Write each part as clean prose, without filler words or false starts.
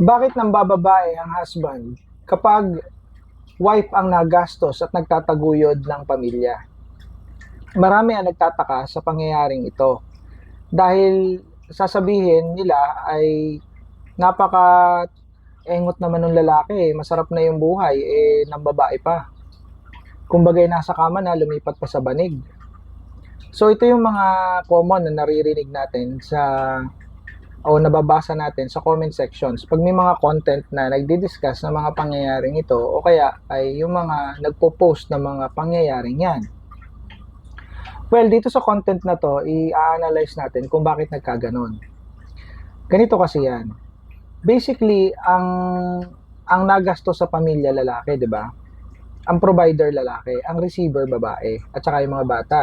Bakit nambababae ang husband kapag wife ang nagastos at nagtataguyod ng pamilya? Marami ang nagtataka sa pangyayaring ito dahil sasabihin nila ay napaka-engot naman ng lalaki, masarap na yung buhay, ng babae pa. Kumbaga'y nasa kama na, lumipat pa sa banig. So ito yung mga common na naririnig natin o nababasa natin sa comment sections pag may mga content na nagdi-discuss ng mga pangyayaring ito o kaya ay yung mga nagpo-post ng mga pangyayaring yan. Well, dito sa content na to, i-analyze natin kung bakit nagkaganon. Ganito kasi yan. Basically, ang nagasto sa pamilya lalaki, 'di ba? Ang provider lalaki, ang receiver babae, at saka yung mga bata.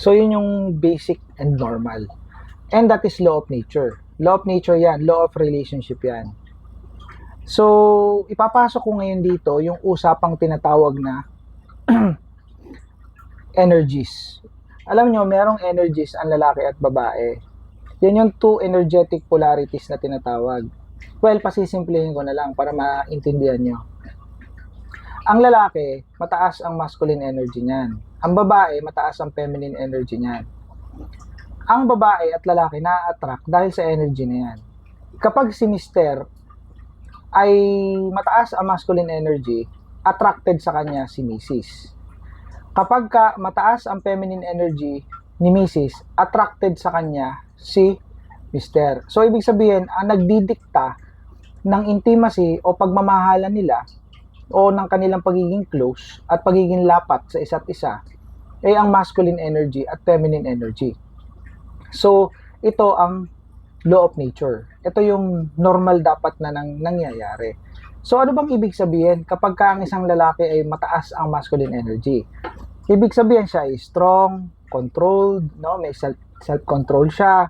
So yun yung basic and normal. And that is law of nature. Law of nature yan, law of relationship yan. So, ipapasok ko ngayon dito yung usapang tinatawag na energies. Alam nyo, merong energies ang lalaki at babae. Yan yung two energetic polarities na tinatawag. Well, pasisimplihin ko na lang para maintindihan nyo. Ang lalaki, mataas ang masculine energy niyan. Ang babae, mataas ang feminine energy niyan. Ang babae at lalaki na-attract dahil sa energy na yan. Kapag si mister ay mataas ang masculine energy, attracted sa kanya si Mrs. Kapag mataas ang feminine energy ni Mrs., attracted sa kanya si mister. So, ibig sabihin, ang nagdidikta ng intimacy o pagmamahalan nila o ng kanilang pagiging close at pagiging lapat sa isa't isa ay ang masculine energy at feminine energy. So, ito ang law of nature. Ito yung normal dapat na nangyayari. So, ano bang ibig sabihin kapag ang isang lalaki ay mataas ang masculine energy? Ibig sabihin siya ay strong, controlled, no? May self-control siya,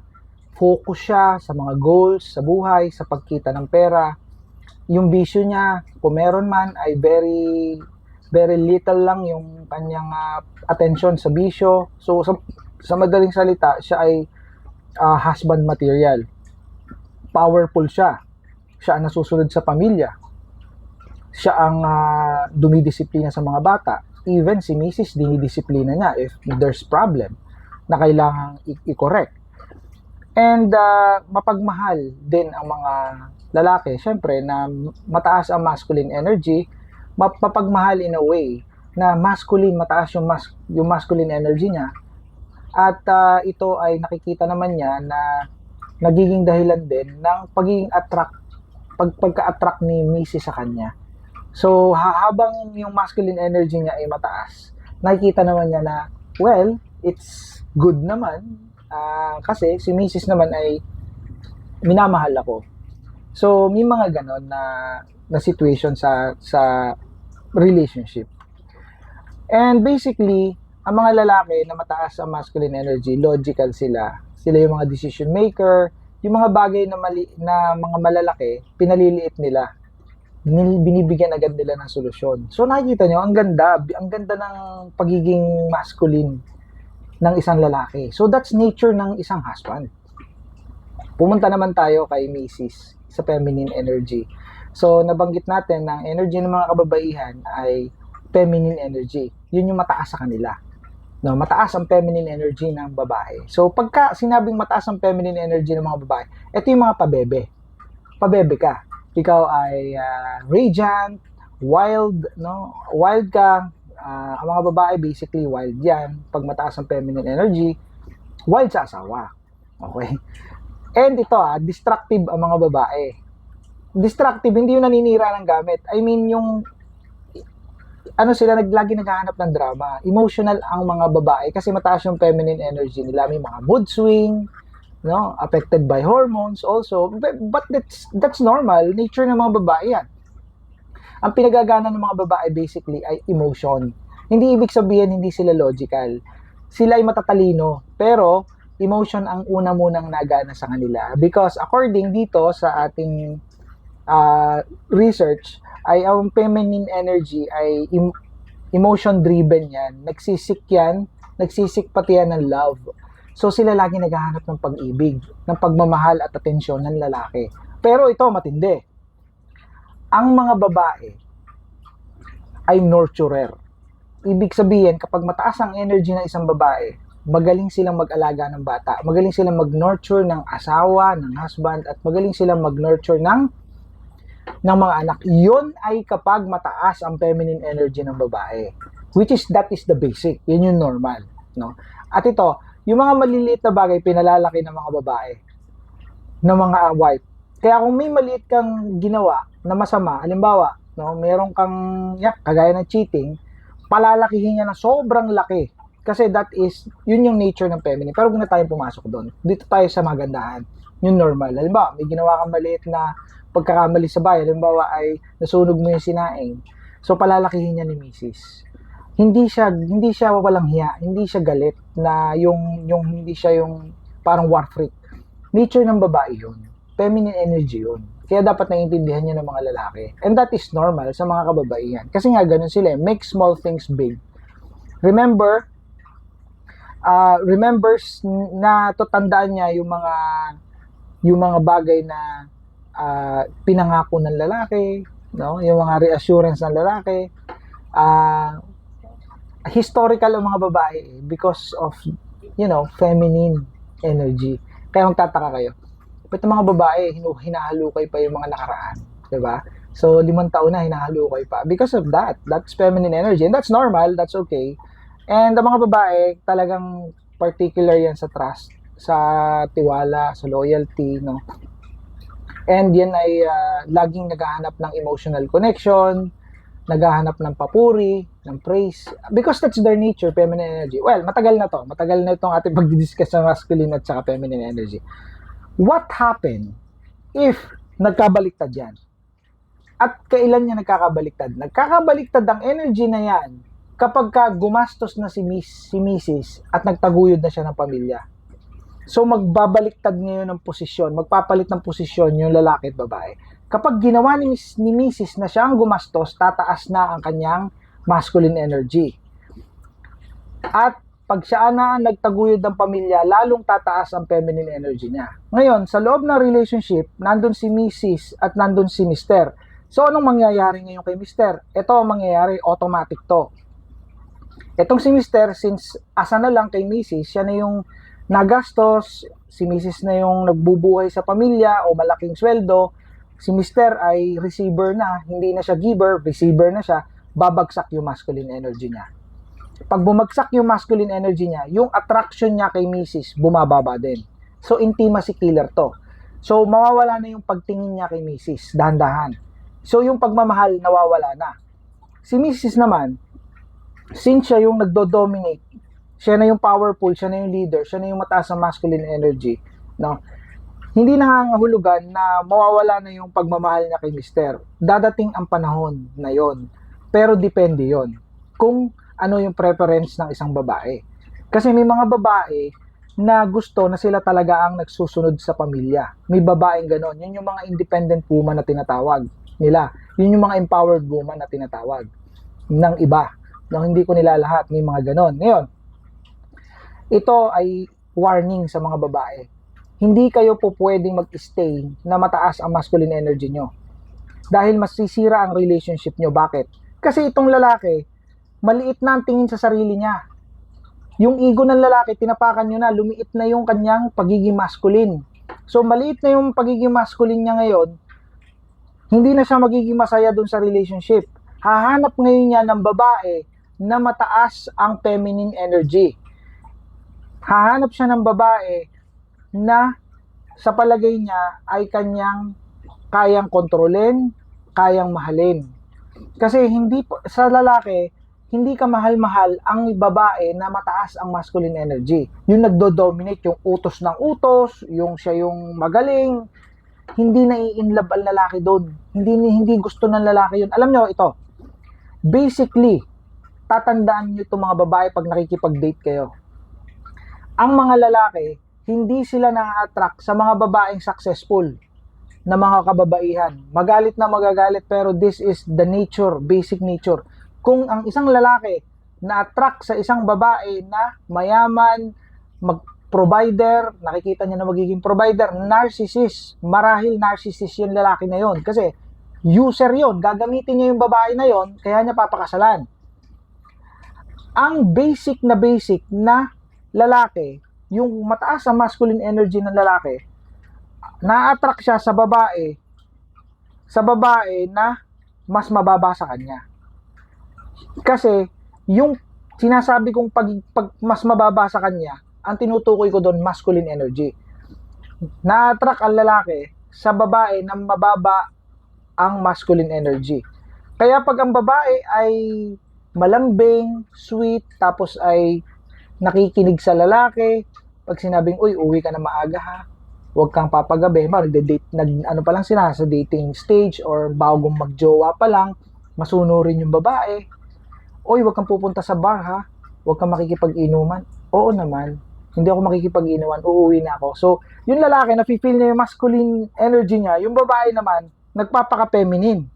focus siya sa mga goals, sa buhay, sa pagkita ng pera. Yung bisyo niya, kung meron man, ay very little lang yung kanyang attention sa bisyo. So, sa madaling salita, siya ay husband material. Powerful siya. Siya ang nasusunod sa pamilya. Siya ang dumidisiplina sa mga bata. Even si Mrs. dinidisiplina niya if there's problem na kailangang i-correct. And mapagmahal din ang mga lalaki. Siyempre, na mataas ang masculine energy, mapagmahal in a way na masculine, mataas yung masculine energy niya. At ito ay nakikita naman niya na nagiging dahilan din ng pagiging pagka-attract ni Mrs. sa kanya. So, habang yung masculine energy niya ay mataas, nakikita naman niya na, well, it's good naman kasi si Mrs. naman ay minamahal ako. So, may mga ganon na situation sa relationship. And basically, ang mga lalaki na mataas ang masculine energy, logical sila. Sila yung mga decision maker, yung mga bagay na mga malalaki, pinaliliit nila. Binibigyan agad nila ng solusyon. So nakikita nyo, ang ganda ng pagiging masculine ng isang lalaki. So that's nature ng isang husband. Pumunta naman tayo kay Mrs. sa feminine energy. So nabanggit natin na ang energy ng mga kababaihan ay feminine energy. Yun yung mataas sa kanila. No, mataas ang feminine energy ng babae. So, pagka sinabing mataas ang feminine energy ng mga babae, ito yung mga pabebe. Pabebe ka. Ikaw ay radiant, wild, no? Wild ka. Ang mga babae, basically, wild yan. Pag mataas ang feminine energy, wild sa asawa. Okay? And ito, destructive ang mga babae. Destructive, hindi yung naninira ng gamit. I mean, yung sila lagi naghahanap ng drama. Emotional ang mga babae kasi mataas yung feminine energy nila. May mga mood swing, no? Affected by hormones also. But that's normal. Nature ng mga babae yan. Ang pinagagana ng mga babae basically ay emotion. Hindi ibig sabihin hindi sila logical. Sila ay matatalino. Pero emotion ang una munang nagana sa kanila. Because according dito sa ating research, ay ang feminine energy ay emotion driven yan. Nagsisik pati yan ng love. So sila lagi naghahanap ng pag-ibig, ng pagmamahal at atensyon ng lalaki. Pero ito, matindi. Ang mga babae ay nurturer. Ibig sabihin, kapag mataas ang energy ng isang babae, magaling silang mag-alaga ng bata, magaling silang mag-nurture ng asawa, ng husband, at magaling silang mag-nurture ng mga anak. Yun ay kapag mataas ang feminine energy ng babae. That is the basic. Yun yung normal. No? At ito, yung mga maliliit na bagay, pinalalaki ng mga babae, ng mga wife. Kaya kung may maliit kang ginawa na masama, halimbawa, no, meron kang, kagaya ng cheating, palalakihin niya na sobrang laki. Kasi yun yung nature ng feminine. Pero huwag na tayo pumasok doon. Dito tayo sa magandahan. Yung normal. Halimbawa, may ginawa kang maliit na pagkakamali sa bahay. Halimbawa ay nasunog mo yung sinaing. So, palalakihin niya ni Mrs. Hindi siya walang hiya. Hindi siya galit na hindi siya yung parang war freak. Nature ng babae yun. Feminine energy yun. Kaya dapat naiintindihan niya ng mga lalaki. And that is normal sa mga kababaihan. Kasi nga ganun sila. Make small things big. Remember na tandaan niya yung mga bagay na pinangako ng lalaki, no? Yung mga reassurance ng lalaki. Historical ang mga babae because of, feminine energy. Kaya magtataka kayo. Ito mga babae, hinahalukay pa yung mga nakaraan. Diba? So, 5 taon na hinahalukay pa. Because of that. That's feminine energy. And that's normal. That's okay. And ang mga babae, talagang particular yan sa trust, sa tiwala, sa loyalty, no? And yan ay laging naghahanap ng emotional connection, naghahanap ng papuri, ng praise. Because that's their nature, feminine energy. Well, matagal na to. Matagal na itong ating pagdidiscuss sa masculine at saka feminine energy. What happened if nagkabaliktad yan? At kailan niya nagkakabaliktad? Nagkakabaliktad ang energy na yan kapag gumastos na si Mrs. at nagtaguyod na siya ng pamilya. So magbabaliktad ngayon ng posisyon, magpapalit ng posisyon yung lalaki at babae. Kapag ginawa ni Mrs. na siya ang gumastos, tataas na ang kanyang masculine energy. At pag siya na nagtaguyod ng pamilya, lalong tataas ang feminine energy niya. Ngayon, sa loob ng relationship, nandun si Mrs. at nandun si Mr. So, anong mangyayari ngayon kay Mr.? Ito ang mangyayari, automatic to. Itong si Mr., since asa na lang kay Mrs., siya na yung nagastos, si Mrs. na yung nagbubuhay sa pamilya o malaking sweldo, si Mr. ay receiver na, hindi na siya giver, receiver na siya, babagsak yung masculine energy niya. Pag bumagsak yung masculine energy niya, yung attraction niya kay Mrs. bumababa din. So, intimacy killer to. So, mawawala na yung pagtingin niya kay Mrs. Dahan-dahan. So, yung pagmamahal nawawala na. Si Mrs. naman, since siya yung nagdo-dominate, siya na yung powerful, siya na yung leader, siya na yung mataas ang masculine energy, no? Hindi nangangahulugan na mawawala na yung pagmamahal niya kay Mr. Dadating ang panahon na yon. Pero depende yon kung ano yung preference ng isang babae. Kasi may mga babae na gusto na sila talaga ang nagsusunod sa pamilya. May babaeng ganon. Yun yung mga independent woman na tinatawag nila. Yun yung mga empowered woman na tinatawag ng iba. No, hindi ko nila lahat. May mga ganon. Ngayon, ito ay warning sa mga babae. Hindi kayo po pwedeng mag-stay na mataas ang masculine energy nyo. Dahil masisira ang relationship nyo. Bakit? Kasi itong lalaki, maliit na ang tingin sa sarili niya. Yung ego ng lalaki, tinapakan nyo na, lumiit na yung kanyang pagiging masculine. So, maliit na yung pagiging masculine niya ngayon, hindi na siya magiging masaya dun sa relationship. Hahanap ngayon niya ng babae na mataas ang feminine energy. Hahanap siya ng babae na sa palagay niya ay kanyang kayang kontrolin, kayang mahalin. Kasi sa lalaki, hindi ka mahal-mahal ang babae na mataas ang masculine energy. Yung nagdo-dominate, yung utos ng utos, yung siya yung magaling, hindi nai-inlove ang lalaki doon. Hindi gusto ng lalaki yun. Alam nyo, ito, basically, tatandaan nyo itong mga babae pag nakikipag-date kayo. Ang mga lalaki, hindi sila na-attract sa mga babaeng successful na mga kababaihan. Magalit na magagalit, pero this is the nature, basic nature. Kung ang isang lalaki na-attract sa isang babae na mayaman, provider, nakikita niya na magiging provider, narcissist, marahil narcissist yung lalaki na yon kasi user yon, gagamitin niya yung babae na yon, kaya niya papakasalan. Ang basic na lalaki, yung mataas sa masculine energy ng lalaki, na-attract siya sa babae na mas mababa sa kanya. Kasi yung sinasabi kong pag mas mababa sa kanya, ang tinutukoy ko doon masculine energy. Na-attract ang lalaki sa babae na mababa ang masculine energy. Kaya pag ang babae ay malambing, sweet, tapos ay nakikinig sa lalaki, pag sinabing, uy, uwi ka na maaga ha, huwag kang papagabi, nagde-date, ano pa lang sila, sa dating stage or bagong magjowa pa lang, masunurin yung babae, uy, huwag kang pupunta sa bar ha, huwag kang makikipag-inuman. Oo naman, hindi ako makikipag-inuman, uuwi na ako. So, yung lalaki, nafe-feel niya yung masculine energy niya, yung babae naman, nagpapaka-feminine.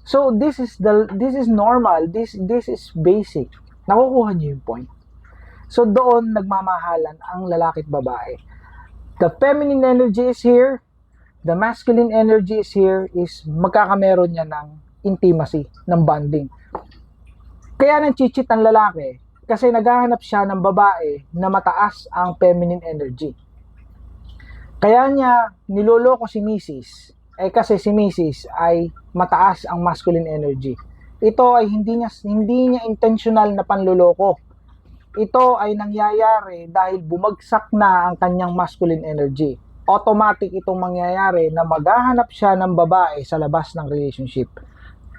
So, this is normal, this is basic. Nakukuha niyo yung point. So, doon nagmamahalan ang lalaki at babae. The feminine energy is here, the masculine energy is here, is magkakameron niya ng intimacy, ng bonding. Kaya nang chichit ang lalaki, kasi naghahanap siya ng babae na mataas ang feminine energy. Kaya niya niloloko si Mrs. Kasi si Mrs. ay mataas ang masculine energy. Ito ay hindi niya intentional na panloloko. Ito ay nangyayari dahil bumagsak na ang kanyang masculine energy. Automatic itong mangyayari na maghahanap siya ng babae sa labas ng relationship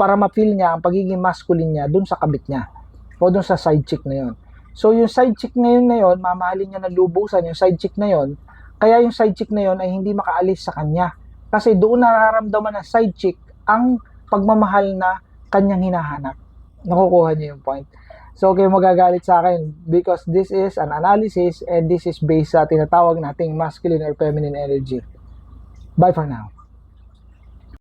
para ma-feel niya ang pagiging masculine niya dun sa kabit niya o dun sa side chick na yon. So yung side chick na yon, mamahalin niya ng lubusan yung side chick na yon, kaya yung side chick na yon ay hindi makaalis sa kanya. Kasi doon nararamdaman ng side chick ang pagmamahal na kanyang hinahanap. Nakukuha niyo yung point. So, okay, magagalit sa akin because this is an analysis and this is based sa tinatawag nating masculine or feminine energy. Bye for now.